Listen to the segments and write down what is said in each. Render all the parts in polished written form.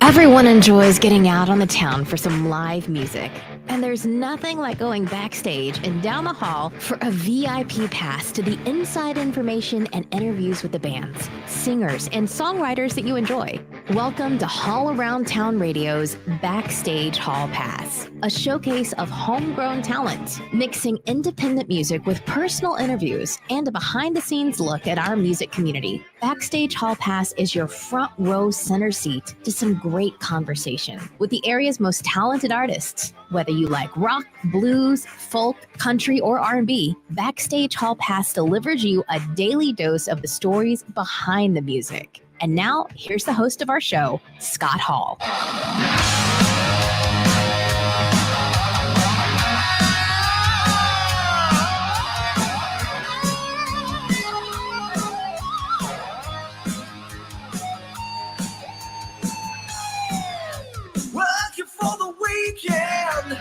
Everyone enjoys getting out on the town for some live music. And there's nothing like going backstage and down the hall for a VIP pass to the inside information and interviews with the bands, singers, and songwriters that you enjoy. Welcome to Hall Around Town Radio's Backstage Hall Pass, a showcase of homegrown talent, mixing independent music with personal interviews and a behind-the-scenes look at our music community. Backstage Hall Pass is your front row center seat to some great conversation with the area's most talented artists. Whether you like rock, blues, folk, country, or R&B, Backstage Hall Pass delivers you a daily dose of the stories behind the music. And now, here's the host of our show, Scott Hall. Working for the weekend,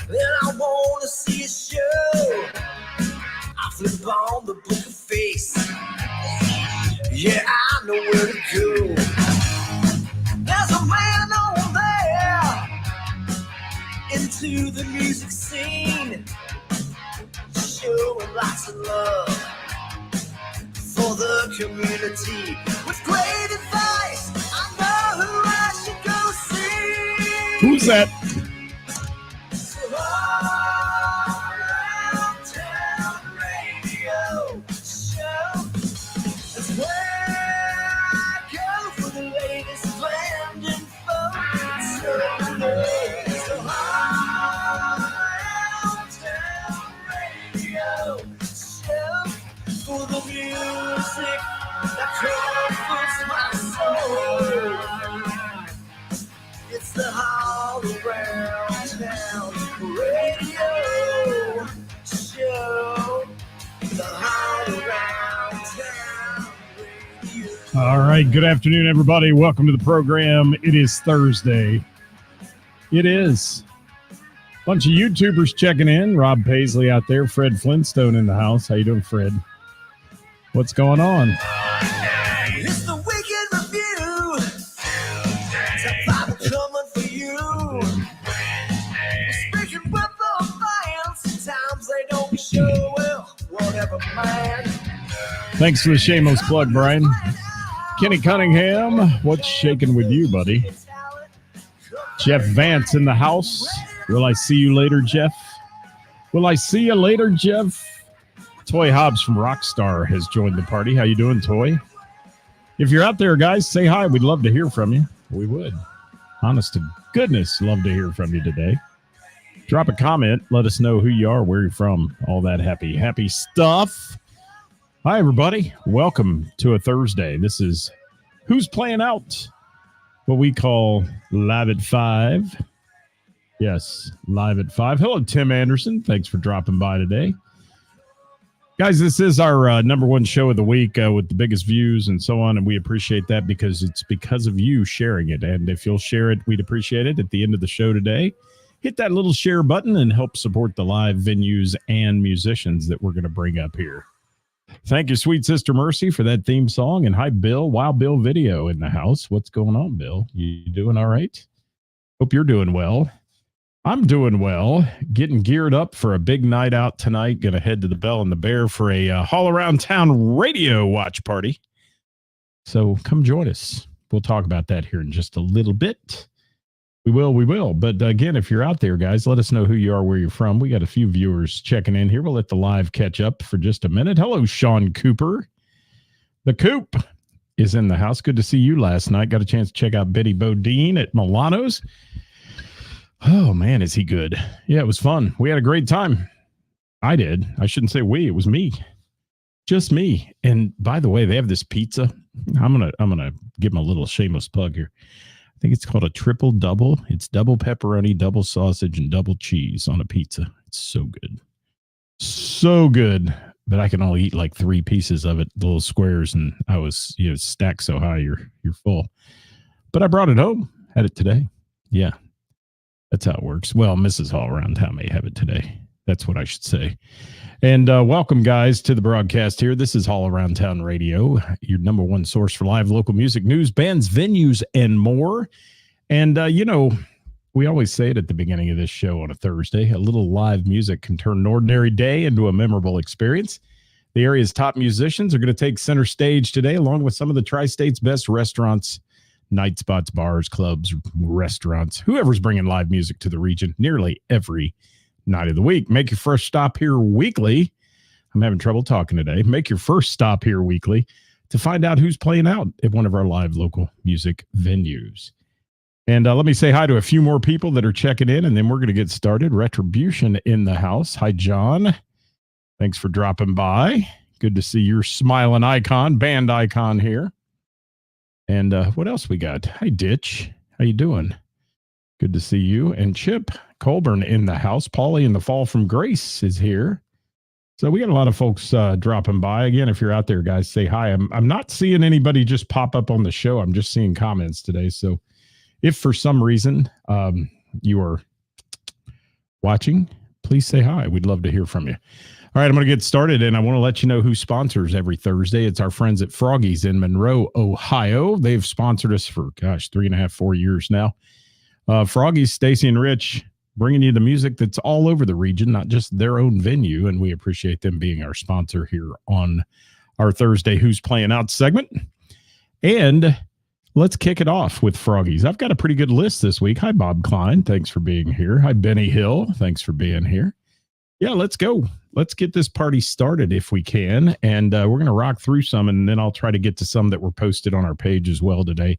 and I want to see a show. I flip on the book of face. Yeah, I know where to go. There's a man over there into the music scene, showing lots of love for the community. With great advice, I know who I should go see. Who's that? So all around town radio show. That's where I go for the latest band info. So all around town radio show for the music that comforts my soul. It's the All Around Town Radio show. The All Around Town Radio. All right. Good afternoon, everybody. Welcome to the program. It is Thursday. It is. Bunch of YouTubers checking in. Rob Paisley out there. Fred Flintstone in the house. How you doing, Fred? What's going on? It's the Weekend Review. Top 5 coming for you. Speaking with the fans, sometimes they don't show well. Whatever, man. Thanks for the shameless plug, Brian. Kenny Cunningham, what's shaking with you, buddy? Jeff Vance in the house. Will I see you later, Jeff? Will I see you later, Jeff? Toy Hobbs from Rockstar has joined the party. How you doing, Toy? If you're out there, guys, say hi. We'd love to hear from you. We would. Honest to goodness, love to hear from you today. Drop a comment. Let us know who you are, where you're from, all that happy stuff. Hi, everybody. Welcome to a Thursday. This is Who's Playing Out, what we call Live at 5. Yes, Live at 5. Hello, Tim Anderson. Thanks for dropping by today. Guys, this is our number one show of the week with the biggest views and so on, and we appreciate that because it's because of you sharing it. And if you'll share it, we'd appreciate it at the end of the show today. Hit that little share button and help support the live venues and musicians that we're going to bring up here. Thank you, Sweet Sister Mercy, for that theme song. And hi, Bill. Wild Bill Video in the house. What's going on, Bill? You doing all right? Hope you're doing well. I'm doing well, getting geared up for a big night out tonight. Going to head to the Bell and the Bear for a Hall Around Town radio watch party. So come join us. We'll talk about that here in just a little bit. We will. But again, if you're out there, guys, let us know who you are, where you're from. We got a few viewers checking in here. We'll let the live catch up for just a minute. Hello, Sean Cooper. The Coop is in the house. Good to see you last night. Got a chance to check out Betty Bodine at Milano's. Oh, man, is he good. Yeah, it was fun. We had a great time. I did. I shouldn't say we. It was me. Just me. And by the way, they have this pizza. I'm gonna give them a little shameless plug here. I think it's called a triple double. It's double pepperoni, double sausage, and double cheese on a pizza. It's so good. So good. But I can only eat like 3 pieces of it, the little squares, and I was, stacked so high you're full. But I brought it home. Had it today. Yeah. That's how it works. Well, Mrs. Hall Around Town may have it today. That's what I should say. And welcome, guys, to the broadcast here. This is Hall Around Town Radio, your number one source for live local music news, bands, venues, and more. And, we always say it at the beginning of this show on a Thursday, a little live music can turn an ordinary day into a memorable experience. The area's top musicians are going to take center stage today, along with some of the Tri-State's best restaurants, night spots, bars, clubs, restaurants, whoever's bringing live music to the region nearly every night of the week. Make your first stop here weekly. I'm having trouble talking today. Make your first stop here weekly to find out who's playing out at one of our live local music venues. And let me say hi to a few more people that are checking in, and then we're going to get started. Retribution in the house. Hi, John. Thanks for dropping by. Good to see your smiling icon, band icon here. And what else we got? Hi, Ditch. How you doing? Good to see you. And Chip Colburn in the house. Paulie in the Fall from Grace is here. So we got a lot of folks dropping by. Again, if you're out there, guys, say hi. I'm not seeing anybody just pop up on the show. I'm just seeing comments today. So if for some reason you are watching, please say hi. We'd love to hear from you. All right, I'm going to get started, and I want to let you know who sponsors every Thursday. It's our friends at Froggy's in Monroe, Ohio. They've sponsored us for, 3.5, 4 years now. Froggy's, Stacy and Rich, bringing you the music that's all over the region, not just their own venue, and we appreciate them being our sponsor here on our Thursday Who's Playing Out segment. And let's kick it off with Froggy's. I've got a pretty good list this week. Hi, Bob Klein. Thanks for being here. Hi, Benny Hill. Thanks for being here. Yeah, let's go. Let's get this party started if we can. And we're going to rock through some, and then I'll try to get to some that were posted on our page as well today.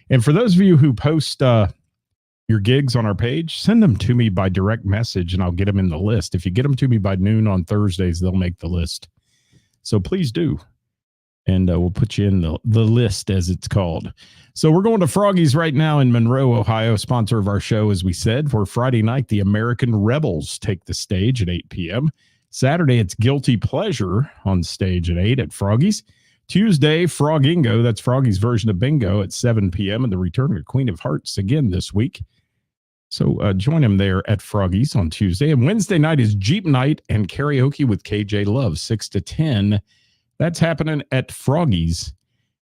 And for those of you who post your gigs on our page, send them to me by direct message, and I'll get them in the list. If you get them to me by noon on Thursdays, they'll make the list. So please do. And we'll put you in the list, as it's called. So we're going to Froggy's right now in Monroe, Ohio, sponsor of our show, as we said. For Friday night, the American Rebels take the stage at 8 p.m. Saturday, it's Guilty Pleasure on stage at 8 at Froggy's. Tuesday, Frogingo, that's Froggy's version of bingo, at 7 p.m. And the return of Queen of Hearts again this week. So join him there at Froggy's on Tuesday. And Wednesday night is Jeep Night and Karaoke with KJ Love, 6 to 10. That's happening at Froggy's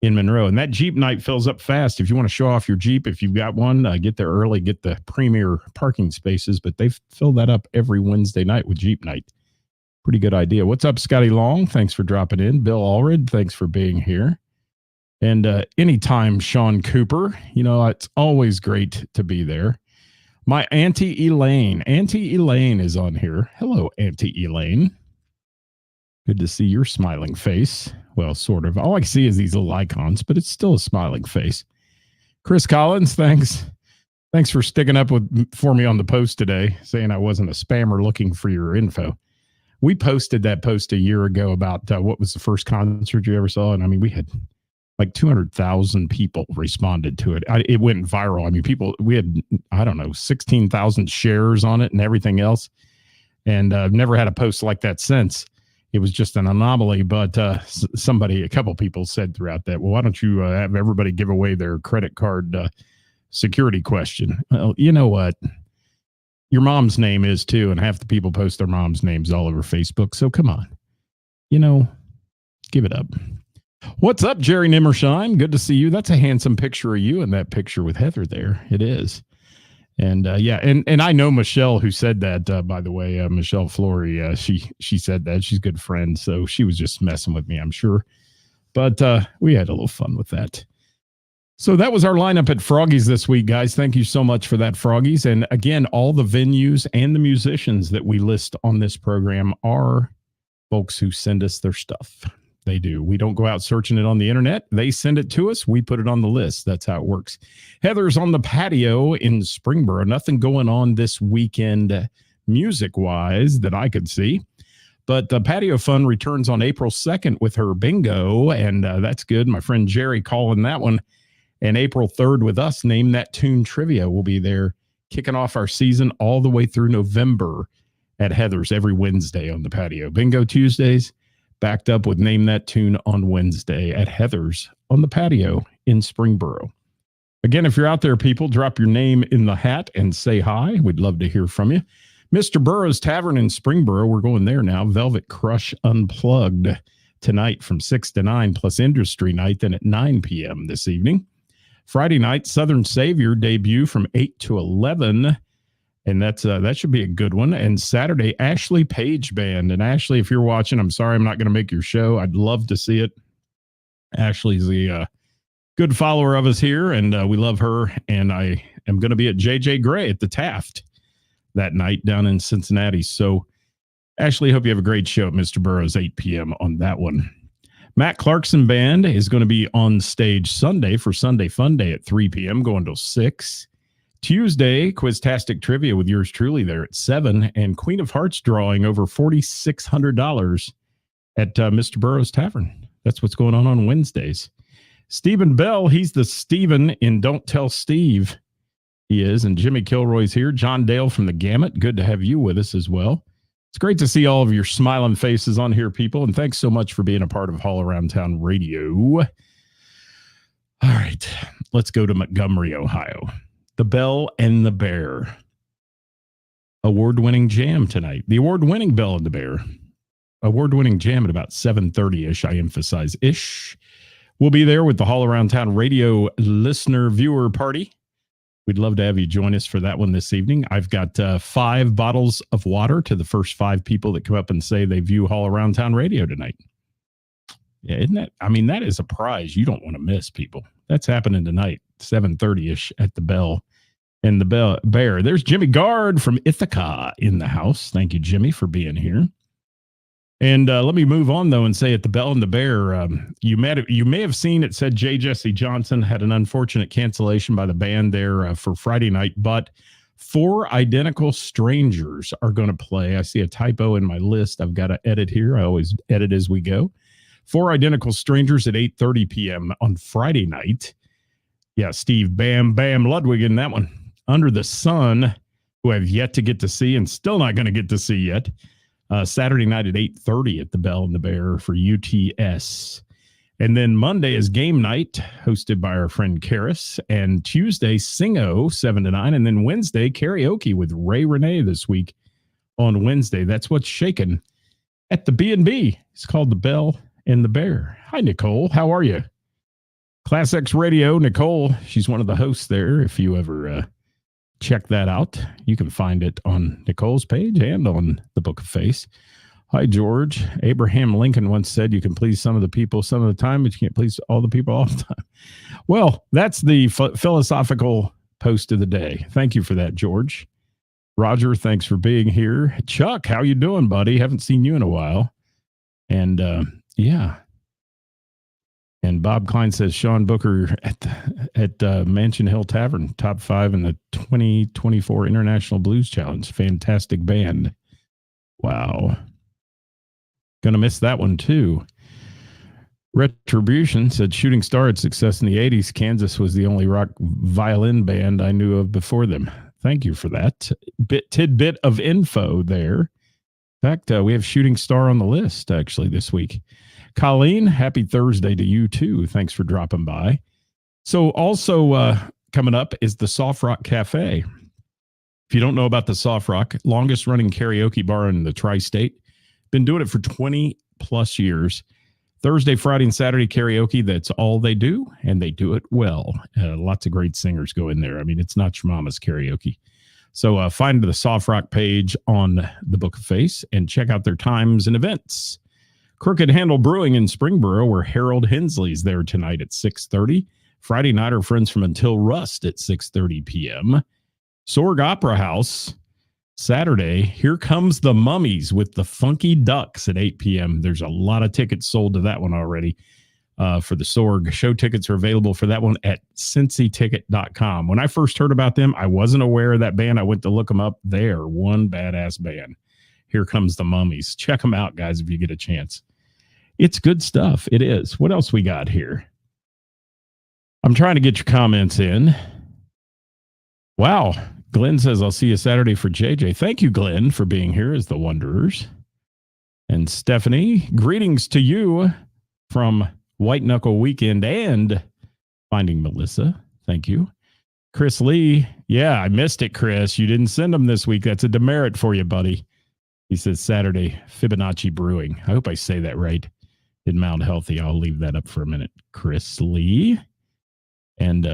in Monroe. And that Jeep night fills up fast. If you want to show off your Jeep, if you've got one, get there early, get the premier parking spaces. But they fill that up every Wednesday night with Jeep night. Pretty good idea. What's up, Scotty Long? Thanks for dropping in. Bill Allred, thanks for being here. And anytime, Sean Cooper. It's always great to be there. My Auntie Elaine. Auntie Elaine is on here. Hello, Auntie Elaine. Good to see your smiling face. Well, sort of. All I see is these little icons, but it's still a smiling face. Chris Collins, thanks. Thanks for sticking up for me on the post today, saying I wasn't a spammer looking for your info. We posted that post a year ago about what was the first concert you ever saw. And I mean, we had like 200,000 people responded to it. It went viral. I mean, we had, 16,000 shares on it and everything else. And I've never had a post like that since. It was just an anomaly, but a couple people said throughout that, well, why don't you have everybody give away their credit card security question? Well, you know what? Your mom's name is too, and half the people post their mom's names all over Facebook. So come on, give it up. What's up, Jerry Nimmersheim? Good to see you. That's a handsome picture of you in that picture with Heather there. It is. And and I know Michelle, who said that, by the way, Michelle Flory, she said that. She's a good friend, so she was just messing with me, I'm sure. But we had a little fun with that. So that was our lineup at Froggy's this week, guys. Thank you so much for that, Froggy's. And again, all the venues and the musicians that we list on this program are folks who send us their stuff. They do. We don't go out searching it on the internet. They send it to us. We put it on the list. That's how it works. Heather's on the patio in Springboro. Nothing going on this weekend music-wise that I could see. But the Patio Fun returns on April 2nd with her bingo, and that's good. My friend Jerry calling that one. And April 3rd with us, Name That Tune Trivia. We'll be there kicking off our season all the way through November at Heather's every Wednesday on the patio. Bingo Tuesdays, backed up with Name That Tune on Wednesday at Heather's on the patio in Springboro. Again, if you're out there, people, drop your name in the hat and say hi. We'd love to hear from you. Mr. Burroughs Tavern in Springboro, we're going there now. Velvet Crush Unplugged tonight from 6 to 9, plus Industry Night, then at 9 p.m. this evening. Friday night, Southern Savior debut from 8 to 11. And that should be a good one. And Saturday, Ashley Page Band. And Ashley, if you're watching, I'm sorry I'm not going to make your show. I'd love to see it. Ashley's a good follower of us here, and we love her. And I am going to be at JJ Gray at the Taft that night down in Cincinnati. So, Ashley, hope you have a great show at Mr. Burroughs, 8 p.m. on that one. Matt Clarkson Band is going to be on stage Sunday for Sunday Fun Day at 3 p.m., going till 6. Tuesday, Quiztastic Trivia with yours truly there at 7, and Queen of Hearts drawing over $4,600 at Mr. Burroughs Tavern. That's what's going on Wednesdays. Stephen Bell, he's the Steven in Don't Tell Steve. He is, and Jimmy Kilroy's here. John Dale from the Gamut, good to have you with us as well. It's great to see all of your smiling faces on here, people, and thanks so much for being a part of All Around Town Radio. All right, let's go to Montgomery, Ohio. The Bell and the Bear. Award-winning jam tonight. The award-winning Bell and the Bear. Award-winning jam at about 7:30-ish, I emphasize ish. We'll be there with the All Around Town Radio listener viewer party. We'd love to have you join us for that one this evening. I've got 5 bottles of water to the first 5 people that come up and say they view All Around Town Radio tonight. Yeah, isn't that? I mean, that is a prize you don't want to miss, people. That's happening tonight, 7:30-ish at the Bell and the Bear. There's Jimmy Gard from Ithaca in the house. Thank you, Jimmy, for being here. And let me move on, though, and say at the Bell and the Bear, you may have seen it said J. Jesse Johnson had an unfortunate cancellation by the band there for Friday night, but 4 Identical Strangers are going to play. I see a typo in my list. I've got to edit here. I always edit as we go. 4 Identical Strangers at 8:30 p.m. on Friday night. Yeah, Steve Bam Bam Ludwig in that one. Under the Sun, who I've yet to get to see and still not going to get to see yet. Saturday night at 8:30 at the Bell and the Bear for UTS. And then Monday is game night, hosted by our friend Karis. And Tuesday, Singo, 7 to 9. And then Wednesday, karaoke with Ray Renee this week on Wednesday. That's what's shaking at the B&B. It's called the Bell and the Bear. Hi, Nicole. How are you? Class X Radio, Nicole. She's one of the hosts there. If you ever check that out, you can find it on Nicole's page and on the Book of Face. Hi, George. Abraham Lincoln once said you can please some of the people some of the time, but you can't please all the people all the time. Well, that's the philosophical post of the day. Thank you for that, George. Roger, thanks for being here. Chuck, how you doing, buddy? Haven't seen you in a while. And yeah. And Bob Klein says Sean Booker at Mansion Hill Tavern, top 5 in the 2024 International Blues Challenge. Fantastic band. Wow. Gonna miss that one too. Retribution said Shooting Star had success in the 80s. Kansas was the only rock violin band I knew of before them. Thank you for that tidbit of info there. In fact, we have Shooting Star on the list actually this week. Colleen, happy Thursday to you too. Thanks for dropping by. So also coming up is the Soft Rock Cafe. If you don't know about the Soft Rock, longest running karaoke bar in the tri-state. Been doing it for 20 plus years. Thursday, Friday, and Saturday karaoke, that's all they do, and they do it well. Lots of great singers go in there. I mean, it's not your mama's karaoke. So find the Soft Rock page on the Book of Face and check out their times and events. Crooked Handle Brewing in Springboro, where Harold Hensley's there tonight at 6:30. Friday night, our friends from Until Rust at 6:30 p.m. Sorg Opera House, Saturday, Here Comes the Mummies with the Funky Ducks at 8 p.m. There's a lot of tickets sold to that one already for the Sorg. Show tickets are available for that one at cincyticket.com. When I first heard about them, I wasn't aware of that band. I went to look them up. They are one badass band. Here Comes the Mummies. Check them out, guys, if you get a chance. It's good stuff. It is. What else we got here? I'm trying to get your comments in. Wow. Glenn says, I'll see you Saturday for JJ. Thank you, Glenn, for being here as the Wanderers. And Stephanie, greetings to you from White Knuckle Weekend and Finding Melissa. Thank you. Chris Lee. Yeah, I missed it, Chris. You didn't send them this week. That's a demerit for you, buddy. He says Saturday, Fibonacci Brewing. I hope I say that right. In Mount Healthy. I'll leave that up for a minute. Chris Lee. And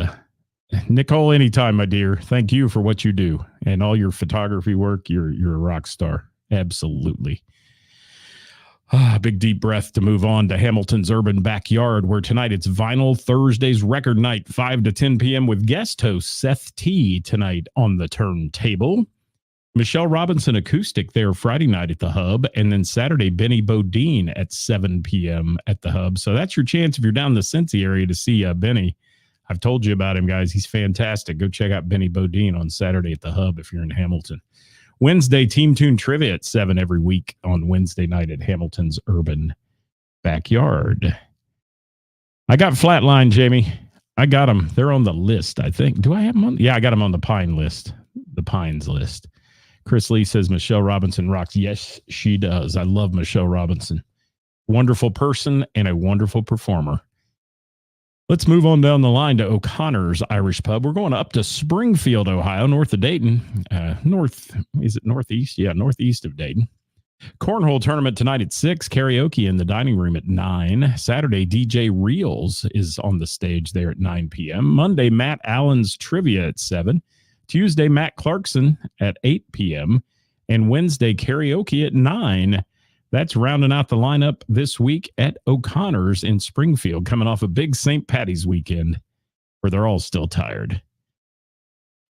Nicole, anytime, my dear. Thank you for what you do and all your photography work. You're a rock star. Absolutely. Big deep breath to move on to Hamilton's Urban Backyard, where tonight it's Vinyl Thursday's record night, 5 to 10 p.m. with guest host Seth T tonight on the turntable. Michelle Robinson acoustic there Friday night at the Hub, and then Saturday Benny Bodine at 7 p.m. at the Hub. So that's your chance if you're down in the Cincy area to see Benny. I've told you about him, guys. He's fantastic. Go check out Benny Bodine on Saturday at the Hub if you're in Hamilton. Wednesday, Team Tune Trivia at 7 every week on Wednesday night at Hamilton's Urban Backyard. I got Flatline, Jamie. I got them. They're on the list, I think. Do I have them on? Yeah, I got them on the Pine list. The Pines list. Chris Lee says Michelle Robinson rocks. Yes, she does. I love Michelle Robinson. Wonderful person and a wonderful performer. Let's move on down the line to O'Connor's Irish Pub. We're going up to Springfield, Ohio, north of Dayton. Northeast? Yeah, northeast of Dayton. Cornhole tournament tonight at 6. Karaoke in the dining room at 9. Saturday, DJ Reels is on the stage there at 9 p.m. Monday, Matt Allen's Trivia at 7. Tuesday, Matt Clarkson at 8 p.m. And Wednesday, karaoke at 9. That's rounding out the lineup this week at O'Connor's in Springfield, coming off a big St. Patty's weekend where they're all still tired.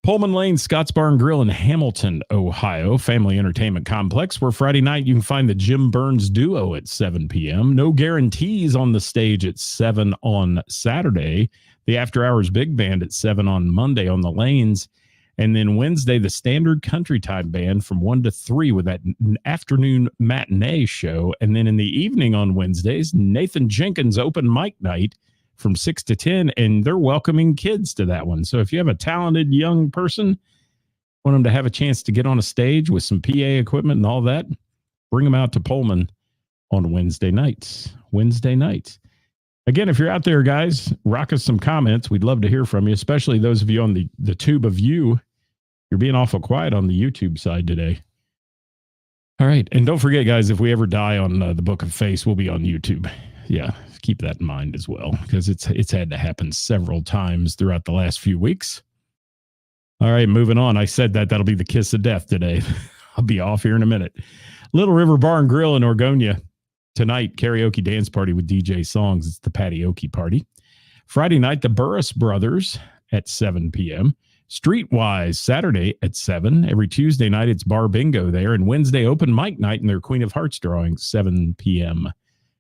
Pullman Lane Scott's Bar and Grill in Hamilton, Ohio, family entertainment complex, where Friday night you can find the Jim Burns Duo at 7 p.m. No Guarantees on the stage at 7 on Saturday. The After Hours Big Band at 7 on Monday on the lanes. And then Wednesday, the Standard Country Time Band from 1 to 3 with that afternoon matinee show. And then in the evening on Wednesdays, Nathan Jenkins open mic night from 6 to 10. And they're welcoming kids to that one. So if you have a talented young person, want them to have a chance to get on a stage with some PA equipment and all that, bring them out to Pullman on Wednesday nights. Again, if you're out there, guys, rock us some comments. We'd love to hear from you, especially those of you on the tube of you. You're being awful quiet on the YouTube side today. All right. And don't forget, guys, if we ever die on the Book of Face, we'll be on YouTube. Yeah, keep that in mind as well, because it's had to happen several times throughout the last few weeks. All right, moving on. I said that'll be the kiss of death today. I'll be off here in a minute. Little River Bar and Grill in Orgonia. Tonight, karaoke dance party with DJ Songs. It's the Patioke party. Friday night, the Burris Brothers at 7 p.m. Streetwise, Saturday at 7. Every Tuesday night, it's bar bingo there. And Wednesday, open mic night in their Queen of Hearts drawing, 7 p.m.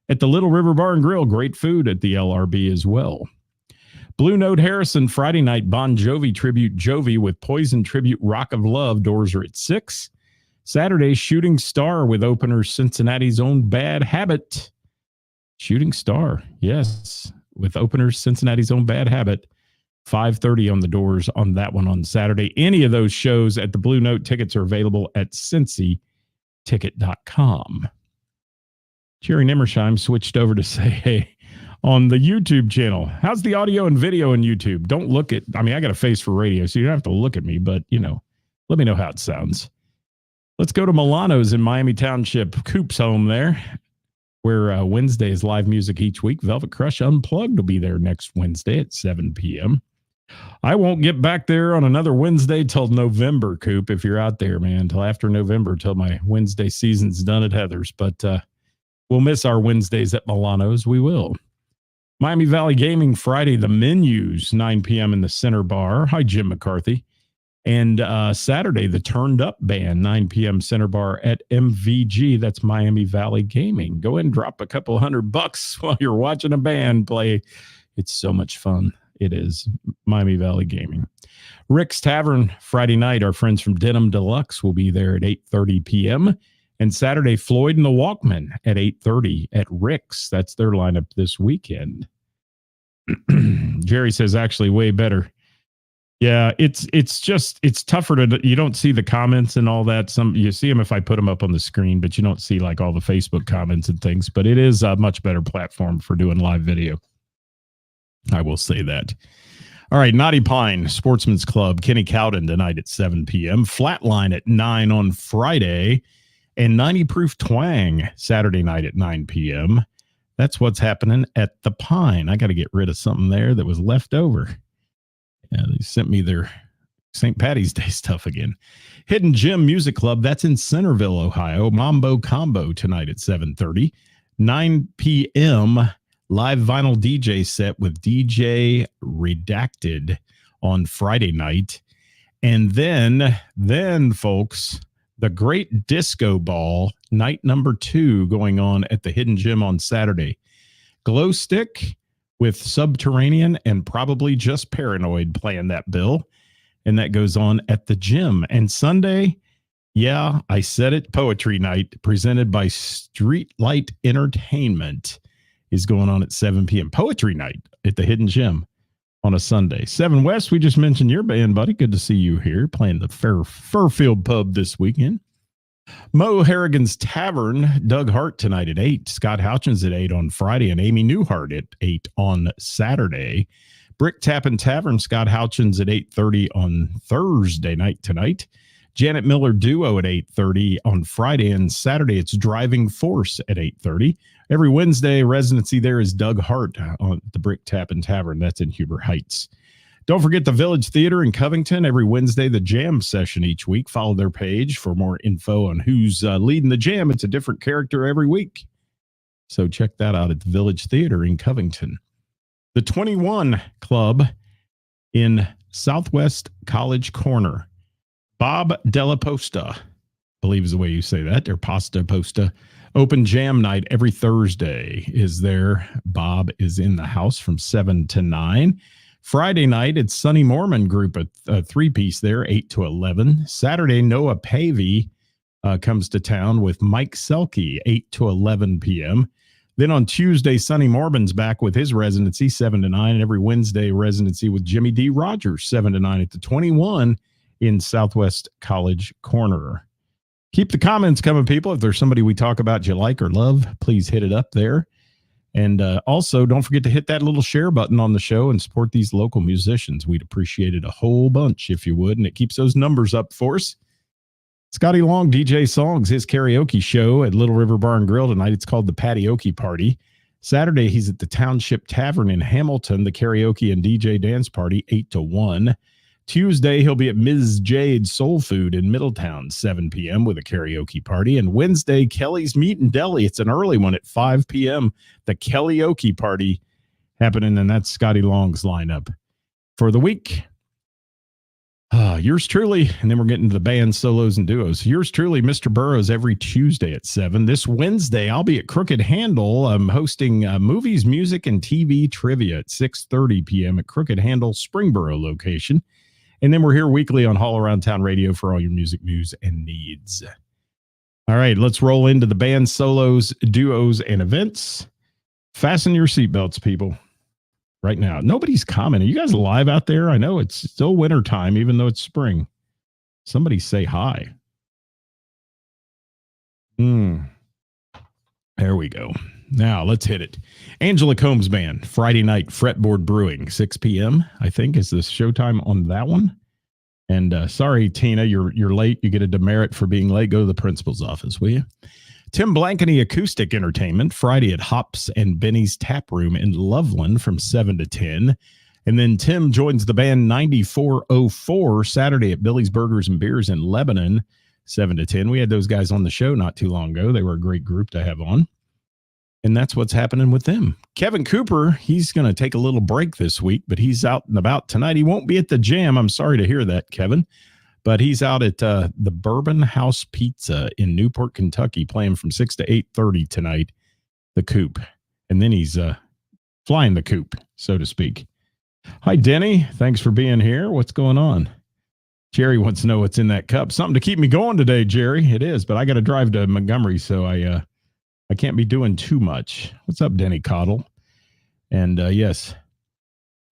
At the Little River Bar and Grill, great food at the LRB as well. Blue Note Harrison, Friday night, Bon Jovi tribute Jovi with Poison tribute Rock of Love. Doors are at 6. Saturday, Shooting Star with opener Cincinnati's Own Bad Habit. Shooting Star, yes, with openers Cincinnati's Own Bad Habit. 5:30 on the doors on that one on Saturday. Any of those shows at the Blue Note, tickets are available at cincyticket.com. Jerry Nimmersheim switched over to say, hey, on the YouTube channel, how's the audio and video on YouTube? Don't look at, I mean, I got a face for radio, so you don't have to look at me, but, let me know how it sounds. Let's go to Milano's in Miami Township, Coop's home there, where Wednesday is live music each week. Velvet Crush Unplugged will be there next Wednesday at 7 p.m. I won't get back there on another Wednesday till November, Coop, if you're out there, man, till after November, till my Wednesday season's done at Heather's. But we'll miss our Wednesdays at Milano's. We will. Miami Valley Gaming Friday, the Menus, 9 p.m. in the Center Bar. Hi, Jim McCarthy. And Saturday, the Turned Up Band, 9 p.m. Center Bar at MVG. That's Miami Valley Gaming. Go ahead and drop a couple $100 while you're watching a band play. It's so much fun. It is. Miami Valley Gaming. Rick's Tavern, Friday night. Our friends from Denim Deluxe will be there at 8:30 p.m. And Saturday, Floyd and the Walkmen at 8:30 at Rick's. That's their lineup this weekend. Jerry says, actually, way better. Yeah, it's tougher to, you don't see the comments and all that. You see them if I put them up on the screen, but you don't see like all the Facebook comments and things. But it is a much better platform for doing live video. I will say that. All right, Knotty Pine Sportsman's Club, Kenny Cowden tonight at 7 p.m. Flatline at 9 on Friday, and 90 Proof Twang Saturday night at 9 p.m. That's what's happening at the Pine. I got to get rid of something there that was left over. Yeah, they sent me their St. Patty's Day stuff again. Hidden Gem Music Club, that's in Centerville, Ohio. Mambo Combo tonight at 7:30. 9 p.m. live vinyl DJ set with DJ Redacted on Friday night. And then, folks, the Great Disco Ball, night number 2 going on at the Hidden Gem on Saturday. Glow Stick with Subterranean and probably Just Paranoid playing that bill. And that goes on at the gym. And Sunday, yeah, I said it, Poetry Night presented by Streetlight Entertainment is going on at 7 p.m. Poetry Night at the Hidden Gem on a Sunday. 7 West, we just mentioned your band, buddy. Good to see you here playing the Fairfield Pub this weekend. Mo Harrigan's Tavern, Doug Hart tonight at 8. Scott Houchins at 8 on Friday, and Amy Newhart at 8 on Saturday. Brick Tappin' Tavern, Scott Houchins at 8:30 on Thursday night tonight. Janet Miller Duo at 8:30 on Friday, and Saturday it's Driving Force at 8:30. Every Wednesday, residency there is Doug Hart on the Brick Tappin' Tavern. That's in Huber Heights. Don't forget the Village Theater in Covington. Every Wednesday, the jam session each week. Follow their page for more info on who's leading the jam. It's a different character every week. So check that out at the Village Theater in Covington. The 21 Club in Southwest College Corner. Bob Della Posta, believe is the way you say that. Or Pasta Posta. Open jam night every Thursday is there. Bob is in the house from 7 to 9. Friday night, it's Sunny Mormon Group, a three-piece there, 8 to 11. Saturday, Noah Pavey comes to town with Mike Selke, 8 to 11 p.m. Then on Tuesday, Sonny Mormon's back with his residency, 7 to 9. And every Wednesday, residency with Jimmy D. Rogers, 7 to 9 at the 21 in Southwest College Corner. Keep the comments coming, people. If there's somebody we talk about you like or love, please hit it up there. And also, don't forget to hit that little share button on the show and support these local musicians. We'd appreciate it a whole bunch if you would, and it keeps those numbers up for us. Scotty Long, DJ Songs, his karaoke show at Little River Bar and Grill tonight. It's called the Patioke Party. Saturday, he's at the Township Tavern in Hamilton, the karaoke and DJ dance party, 8 to 1. Tuesday, he'll be at Ms. Jade's Soul Food in Middletown, 7 p.m. with a karaoke party. And Wednesday, Kelly's Meat and Deli. It's an early one at 5 p.m. The Kellyoke Party happening, and that's Scotty Long's lineup for the week. Yours truly, and then we're getting to the band solos and duos. Yours truly, Mr. Burrows, every Tuesday at 7. This Wednesday, I'll be at Crooked Handle. I'm hosting movies, music, and TV trivia at 6:30 p.m. at Crooked Handle, Springboro location. And then we're here weekly on All Around Town Radio for all your music news and needs. All right, let's roll into the band solos, duos, and events. Fasten your seatbelts, people. Right now, nobody's commenting. You guys alive out there? I know it's still winter time, even though it's spring. Somebody say hi. There we go. Now let's hit it. Angela Combs Band, Friday night, Fretboard Brewing, 6 p.m. I think is the showtime on that one. And sorry, Tina, you're late. You get a demerit for being late. Go to the principal's office, will you? Tim Blankeny Acoustic Entertainment, Friday at Hops and Benny's Tap Room in Loveland from 7 to 10. And then Tim joins the band 9404 Saturday at Billy's Burgers and Beers in Lebanon, 7 to 10. We had those guys on the show not too long ago. They were a great group to have on. And that's what's happening with them. Kevin Cooper, he's going to take a little break this week, but he's out and about tonight. He won't be at the jam. I'm sorry to hear that, Kevin. But he's out at the Bourbon House Pizza in Newport, Kentucky, playing from 6 to 8:30 tonight, the Coop. And then he's flying the Coop, so to speak. Hi, Denny. Thanks for being here. What's going on? Jerry wants to know what's in that cup. Something to keep me going today, Jerry. It is, but I got to drive to Montgomery, so I can't be doing too much. What's up, Denny Cottle? And yes.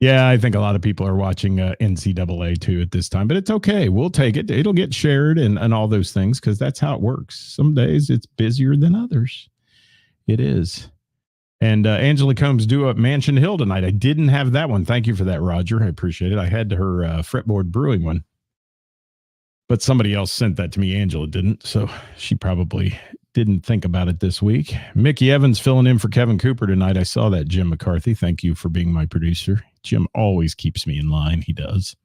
Yeah, I think a lot of people are watching NCAA too at this time, but it's okay. We'll take it. It'll get shared and all those things because that's how it works. Some days it's busier than others. It is. And Angela Combs duo at Mansion Hill tonight. I didn't have that one. Thank you for that, Roger. I appreciate it. I had her Fretboard Brewing one, but somebody else sent that to me. Angela didn't, so she probably didn't think about it this week. Mickey Evans filling in for Kevin Cooper tonight. I saw that, Jim McCarthy. Thank you for being my producer. Jim always keeps me in line. He does.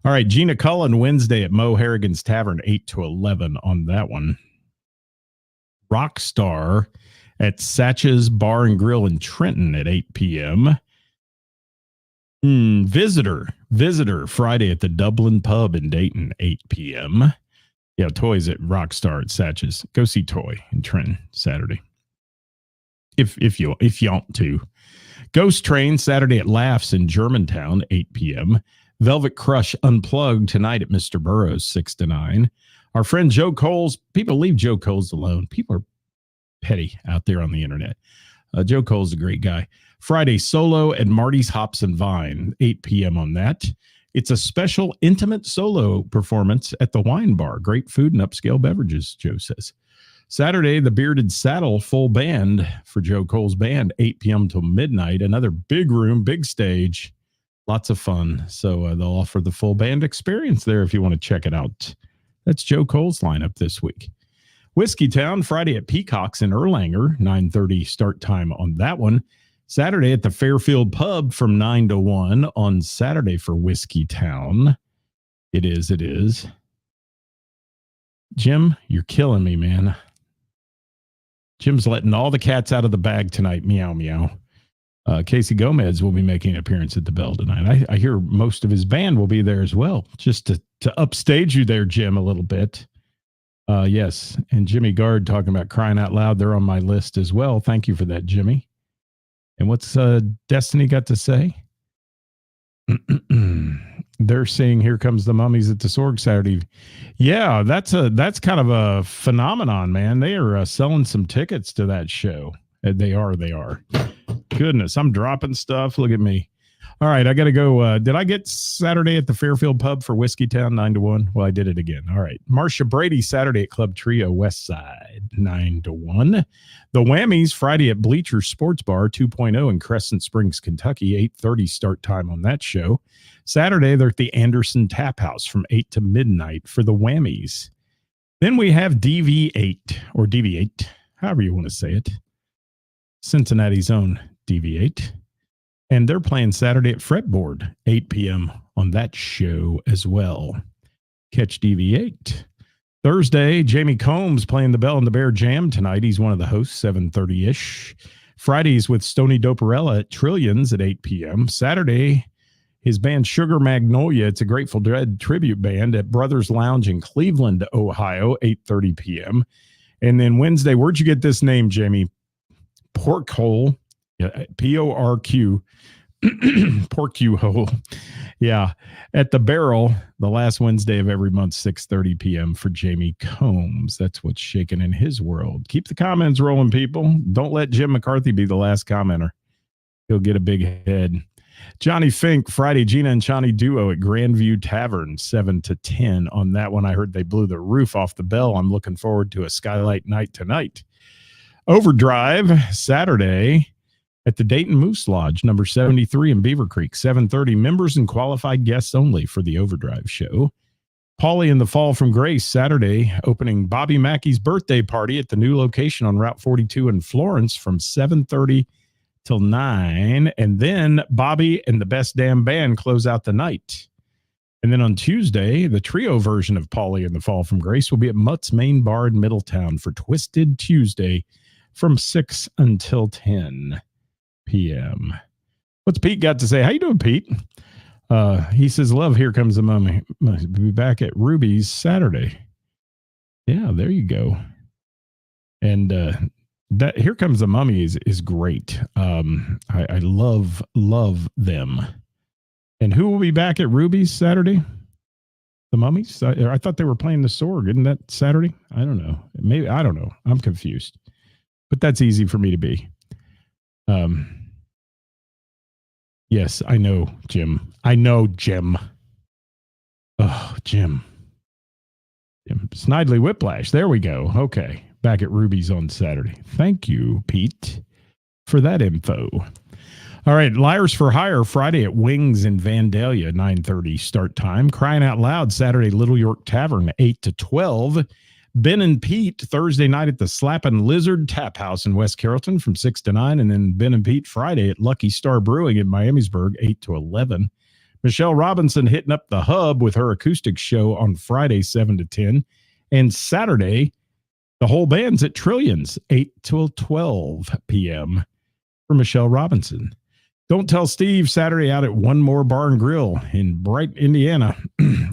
All right, Gina Cullen, Wednesday at Mo Harrigan's Tavern, 8 to 11 on that one. Rockstar at Satch's Bar and Grill in Trenton at 8 p.m. Visitor, Friday at the Dublin Pub in Dayton, 8 p.m. Yeah, Toys at Rockstar at Satch's. Go see Toy in Trenton Saturday. If you want to. Ghost Train Saturday at Laughs in Germantown, 8 p.m. Velvet Crush Unplugged tonight at Mr. Burroughs, 6 to 9. Our friend Joe Coles. People leave Joe Coles alone. People are petty out there on the internet. Joe Cole's a great guy. Friday solo at Marty's Hops and Vine, 8 p.m. on that. It's a special intimate solo performance at the Wine Bar. Great food and upscale beverages, Joe says. Saturday, the Bearded Saddle full band for Joe Cole's band, 8 p.m. till midnight. Another big room, big stage. Lots of fun. So they'll offer the full band experience there if you want to check it out. That's Joe Cole's lineup this week. Whiskey Town, Friday at Peacocks in Erlanger, 9:30 start time on that one. Saturday at the Fairfield Pub from 9 to 1 on Saturday for Whiskey Town. It is. Jim, you're killing me, man. Jim's letting all the cats out of the bag tonight. Meow, meow. Casey Gomez will be making an appearance at the Bell tonight. I hear most of his band will be there as well, just to upstage you there, Jim, a little bit. Yes, and Jimmy Gard talking about Crying Out Loud. They're on my list as well. Thank you for that, Jimmy. And what's Destiny got to say? They're saying Here Comes the Mummies at the Sorg Saturday. Yeah, that's kind of a phenomenon, man. They are selling some tickets to that show. They are. Goodness, I'm dropping stuff. Look at me. All right, I got to go. Did I get Saturday at the Fairfield Pub for Whiskey Town, 9 to 1? Well, I did it again. All right. Marcia Brady, Saturday at Club Trio, West Side, 9 to 1. The Whammies, Friday at Bleacher Sports Bar, 2.0 in Crescent Springs, Kentucky, 8:30 start time on that show. Saturday, they're at the Anderson Tap House from 8 to midnight for the Whammies. Then we have DV8, or DV8, however you want to say it. Cincinnati's own DV8. And they're playing Saturday at Fretboard, 8 p.m. on that show as well. Catch DV8. Thursday, Jamie Combs playing the Bell and the Bear Jam tonight. He's one of the hosts, 7:30-ish. Fridays with Stoney Doparella at Trillions at 8 p.m. Saturday, his band Sugar Magnolia. It's a Grateful Dead tribute band at Brothers Lounge in Cleveland, Ohio, 8:30 p.m. And then Wednesday, where'd you get this name, Jamie? Porkhole. Yeah, P-O-R-Q, Porcu Hole. Yeah, at the Barrel, the last Wednesday of every month, 6:30 p.m. for Jamie Combs. That's what's shaking in his world. Keep the comments rolling, people. Don't let Jim McCarthy be the last commenter. He'll get a big head. Johnny Fink, Friday, Gina and Johnny Duo at Grandview Tavern, 7 to 10. On that one, I heard they blew the roof off the Bell. I'm looking forward to a skylight night tonight. Overdrive, Saturday, at the Dayton Moose Lodge, number 73 in Beaver Creek, 7:30. Members and qualified guests only for the Overdrive show. Paulie and the Fall from Grace, Saturday, opening Bobby Mackey's birthday party at the new location on Route 42 in Florence from 7:30 till 9. And then Bobby and the Best Damn Band close out the night. And then on Tuesday, the trio version of Paulie and the Fall from Grace will be at Mutt's Main Bar in Middletown for Twisted Tuesday from 6 until 10 p.m. What's Pete got to say? How you doing, Pete? He says, love, Here Comes the Mummy. Must be back at Ruby's Saturday. Yeah, there you go. And that Here Comes the Mummy is great. I love them. And who will be back at Ruby's Saturday? The Mummies? I thought they were playing the Sorg. Isn't that Saturday? I don't know. Maybe, I don't know. I'm confused. But that's easy for me to be. Yes, I know, Jim. Oh, Jim. Snidely Whiplash. There we go. Okay. Back at Ruby's on Saturday. Thank you, Pete, for that info. All right. Liars for Hire, Friday at Wings in Vandalia, 9:30 start time. Crying Out Loud, Saturday, Little York Tavern, 8 to 12. Ben and Pete Thursday night at the Slappin' Lizard Tap House in West Carrollton from 6 to 9. And then Ben and Pete Friday at Lucky Star Brewing in Miamisburg, 8 to 11. Michelle Robinson hitting up the Hub with her acoustic show on Friday, 7 to 10. And Saturday, the whole band's at Trillions, 8 till 12 p.m. for Michelle Robinson. Don't Tell Steve Saturday out at One More Bar and Grill in Brighton, Indiana,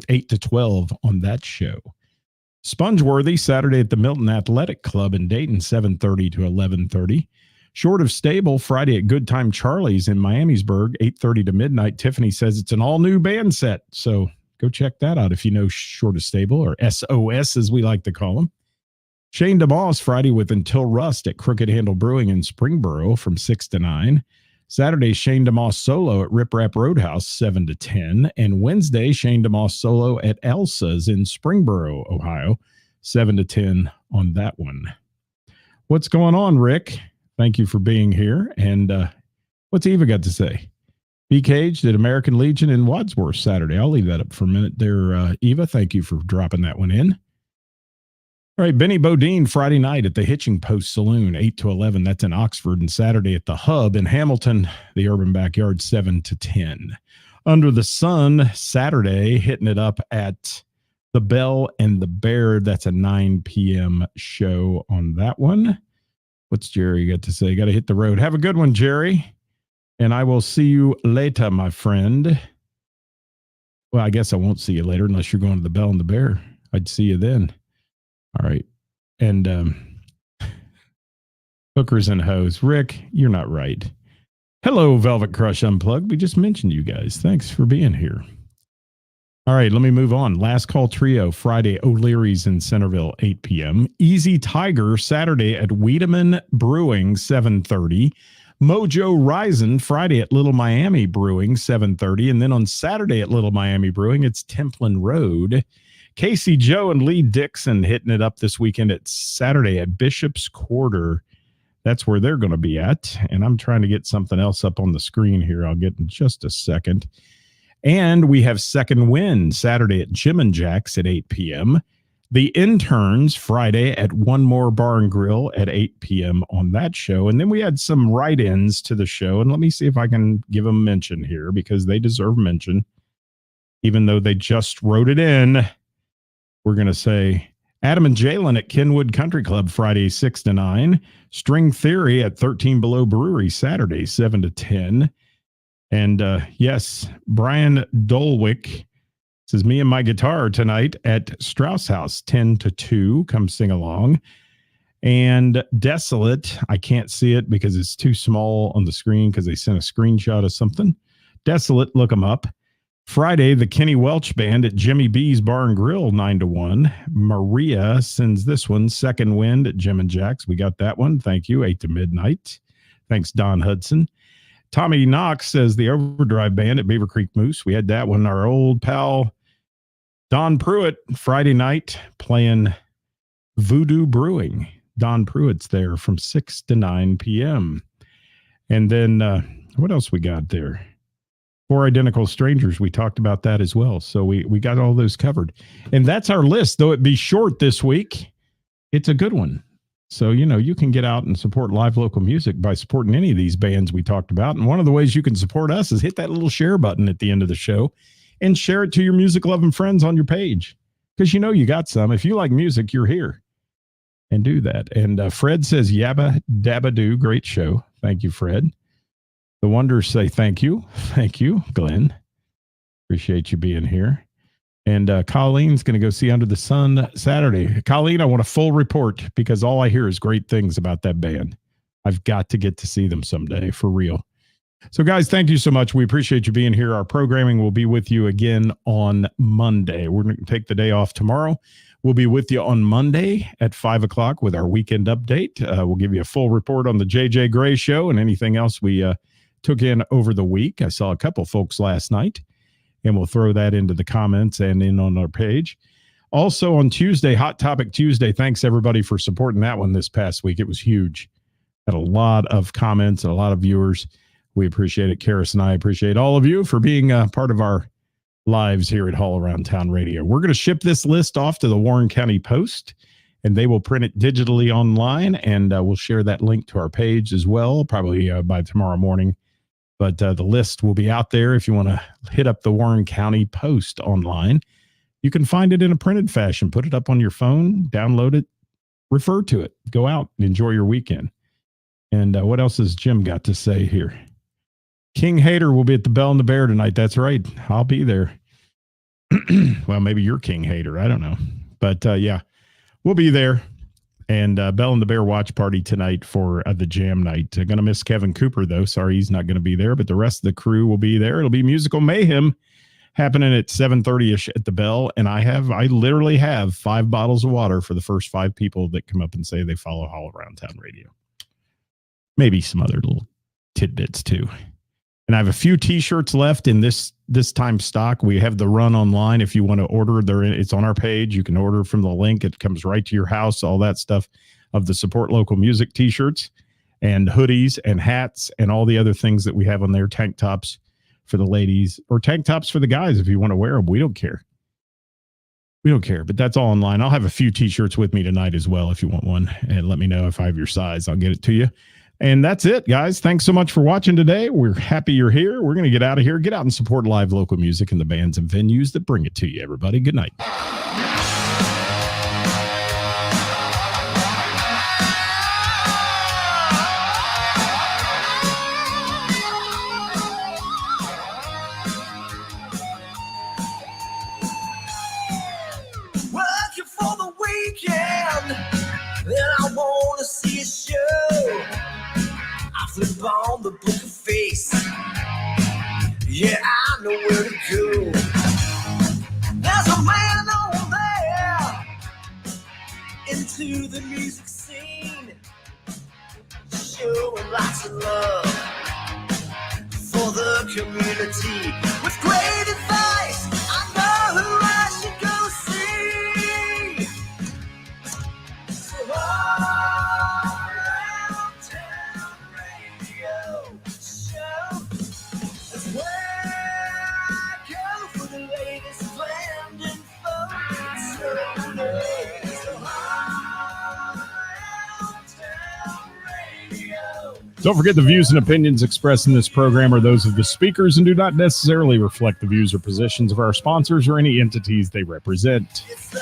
8 to 12 on that show. Spongeworthy Saturday at the Milton Athletic Club in Dayton, 7:30 to 11:30. Short of Stable Friday at Good Time Charlie's in Miamisburg, 8:30 to midnight. Tiffany says it's an all-new band set, so go check that out if you know Short of Stable, or SOS as we like to call them. Shane DeMoss Friday with Until Rust at Crooked Handle Brewing in Springboro from 6 to 9. Saturday, Shane DeMoss solo at Rip Rap Roadhouse, 7 to 10. And Wednesday, Shane DeMoss solo at Elsa's in Springboro, Ohio, 7 to 10 on that one. What's going on, Rick? Thank you for being here. And what's Eva got to say? B. Caged at American Legion in Wadsworth Saturday. I'll leave that up for a minute there, Eva. Thank you for dropping that one in. All right, Benny Bodine Friday night at the Hitching Post Saloon, 8 to 11. That's in Oxford. And Saturday at the Hub in Hamilton, the Urban Backyard, 7 to 10. Under the Sun Saturday, hitting it up at the Bell and the Bear. That's a 9 p.m. show on that one. What's Jerry got to say? Got to hit the road. Have a good one, Jerry. And I will see you later, my friend. Well, I guess I won't see you later unless you're going to the Bell and the Bear. I'd see you then. All right. And hookers and hoes. Rick, you're not right. Hello, Velvet Crush Unplugged. We just mentioned you guys. Thanks for being here. All right, let me move on. Last Call Trio, Friday, O'Leary's in Centerville, 8 p.m. Easy Tiger, Saturday at Wiedemann Brewing, 7:30. Mojo Rising, Friday at Little Miami Brewing, 7:30. And then on Saturday at Little Miami Brewing, it's Templin Road. Casey Joe and Lee Dixon hitting it up this weekend at Saturday at Bishop's Quarter. That's where they're going to be at. And I'm trying to get something else up on the screen here. I'll get in just a second. And we have Second Wind Saturday at Jim and Jack's at 8 p.m. The Interns Friday at One More Bar and Grill at 8 p.m. on that show. And then we had some write-ins to the show. And let me see if I can give them mention here because they deserve mention. Even though they just wrote it in. We're going to say Adam and Jalen at Kenwood Country Club Friday, 6 to 9. String Theory at 13 Below Brewery Saturday, 7 to 10. And yes, Brian Dolwick says, me and my guitar tonight at Strauss House, 10 to 2. Come sing along. And Desolate, I can't see it because it's too small on the screen because they sent a screenshot of something. Desolate, look them up. Friday, the Kenny Welch Band at Jimmy B's Bar and Grill, 9 to 1. Maria sends this one, Second Wind at Jim and Jack's. We got that one. Thank you. 8 to midnight. Thanks, Don Hudson. Tommy Knox says the Overdrive Band at Beaver Creek Moose. We had that one. Our old pal, Don Pruitt, Friday night playing Voodoo Brewing. Don Pruitt's there from 6 to 9 p.m. And then what else we got there? Four Identical Strangers. We talked about that as well. So we got all those covered. And that's our list. Though it be short this week, it's a good one. So, you can get out and support live local music by supporting any of these bands we talked about. And one of the ways you can support us is hit that little share button at the end of the show and share it to your music-loving friends on your page. Because you got some. If you like music, you're here. And do that. And Fred says, Yabba Dabba Doo. Great show. Thank you, Fred. The Wonders say thank you. Thank you, Glenn. Appreciate you being here. And Colleen's going to go see Under the Sun Saturday. Colleen, I want a full report because all I hear is great things about that band. I've got to get to see them someday, for real. So, guys, thank you so much. We appreciate you being here. Our programming will be with you again on Monday. We're going to take the day off tomorrow. We'll be with you on Monday at 5 o'clock with our weekend update. We'll give you a full report on the JJ Gray Show and anything else we took in over the week. I saw a couple folks last night, and we'll throw that into the comments and in on our page. Also on Tuesday, Hot Topic Tuesday. Thanks, everybody, for supporting that one this past week. It was huge. Had a lot of comments and a lot of viewers. We appreciate it. Karis and I appreciate all of you for being part of our lives here at All Around Town Radio. We're going to ship this list off to the Warren County Post, and they will print it digitally online, and we'll share that link to our page as well, probably by tomorrow morning. But the list will be out there if you want to hit up the Warren County Post online. You can find it in a printed fashion. Put it up on your phone, download it, refer to it, go out and enjoy your weekend. And what else has Jim got to say here? King Hater will be at the Bell and the Bear tonight. That's right. I'll be there. Well, maybe you're King Hater. I don't know. But yeah, we'll be there. And Bell and the Bear watch party tonight for the jam night. Going to miss Kevin Cooper, though. Sorry, he's not going to be there. But the rest of the crew will be there. It'll be Musical Mayhem happening at 7:30ish at the Bell. And I literally have 5 bottles of water for the first 5 people that come up and say they follow All Around Town Radio. Maybe some other little tidbits, too. And I have a few T-shirts left in this time stock. We have the run online. If you want to order, it's on our page. You can order from the link. It comes right to your house, all that stuff of the Support Local Music T-shirts and hoodies and hats and all the other things that we have on there, tank tops for the ladies or tank tops for the guys if you want to wear them. We don't care. We don't care, but that's all online. I'll have a few T-shirts with me tonight as well if you want one, and let me know if I have your size. I'll get it to you. And that's it, guys. Thanks so much for watching today. We're happy you're here. We're going to get out of here. Get out and support live local music and the bands and venues that bring it to you, everybody. Good night. Working for the weekend, then I want to see a show. I flip on the book of face. Yeah, I know where to go. There's a man over there into the music scene, showing lots of love for the community. With great advice, I know who I should go see. So all around town radio show is where I go for the latest planned info. So all around town radio. Don't forget the views and opinions expressed in this program are those of the speakers and do not necessarily reflect the views or positions of our sponsors or any entities they represent. It's the